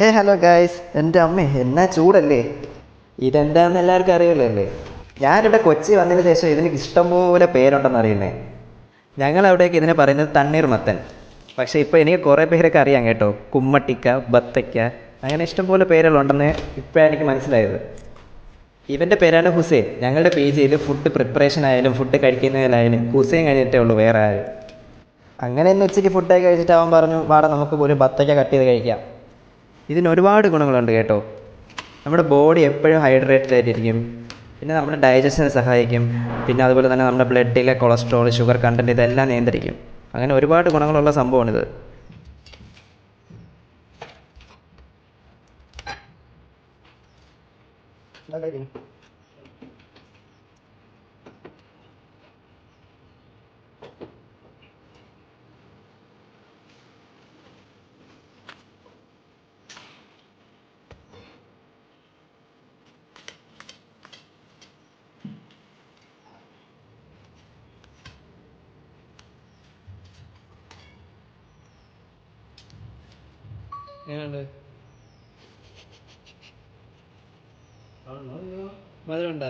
Hello guys, എൻ്റെ അമ്മേ എന്നാ ചൂടല്ലേ. ഇതെന്താണെന്ന് എല്ലാവർക്കും അറിയില്ലല്ലേ. ഞാനിവിടെ കൊച്ചി വന്നതിന് ശേഷം ഇതിന് ഇഷ്ടംപോലെ പേരുണ്ടെന്ന് അറിയുന്നേ. ഞങ്ങളവിടേക്ക് ഇതിനെ പറയുന്നത് തണ്ണീർമത്തൻ. പക്ഷേ ഇപ്പോൾ എനിക്ക് കുറേ പേരൊക്കെ അറിയാം കേട്ടോ. കുമ്മട്ടിക്ക, ബത്തയ്ക്ക, അങ്ങനെ ഇഷ്ടംപോലെ പേരുകളുണ്ടെന്ന് ഇപ്പോഴാണ് എനിക്ക് മനസ്സിലായത്. ഇവൻ്റെ പേരാണ് ഹുസൈൻ. ഞങ്ങളുടെ പി ജിയിൽ ഫുഡ് പ്രിപ്പറേഷൻ ആയാലും ഫുഡ് കഴിക്കുന്നതിലായാലും ഹുസൈൻ കഴിഞ്ഞിട്ടേ ഉള്ളൂ വേറെ ആരും. അങ്ങനെ ഇന്ന് ഉച്ചയ്ക്ക് ഫുഡൊക്കെ കഴിച്ചിട്ട് അവൻ പറഞ്ഞു, വാട നമുക്ക് ഒരു ബത്തയ്ക്ക കട്ട് ചെയ്ത് കഴിക്കാം. ഇതിന് ഒരുപാട് ഗുണങ്ങളുണ്ട് കേട്ടോ. നമ്മുടെ ബോഡി എപ്പോഴും ഹൈഡ്രേറ്റഡ് ആയിട്ടിരിക്കും. പിന്നെ നമ്മുടെ ഡൈജഷനെ സഹായിക്കും. പിന്നെ അതുപോലെ തന്നെ നമ്മുടെ ബ്ലഡിലെ കൊളസ്ട്രോൾ, ഷുഗർ കണ്ടൻറ്റ് ഇതെല്ലാം നിയന്ത്രിക്കും. അങ്ങനെ ഒരുപാട് ഗുണങ്ങളുള്ള സംഭവമാണിത്. മധുരമുണ്ടോ?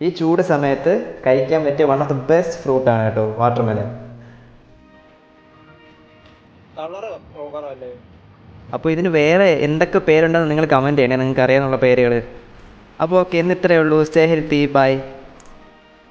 ഈ ചൂട് സമയത്ത് കഴിക്കാൻ പറ്റിയ വൺ ഓഫ് ദ ബെസ്റ്റ് ഫ്രൂട്ടാണ് കേട്ടോ വാട്ടർമെലൺ. അപ്പോൾ ഇതിന് വേറെ എന്തൊക്കെ പേരുണ്ടെന്ന് നിങ്ങൾ കമൻറ്റ് ചെയ്യണേ, നിങ്ങൾക്ക് അറിയാനുള്ള പേരുകൾ. അപ്പോൾ ഓക്കെ, ഇന്ന് ഇത്രയേ ഉള്ളൂ. Stay healthy, by.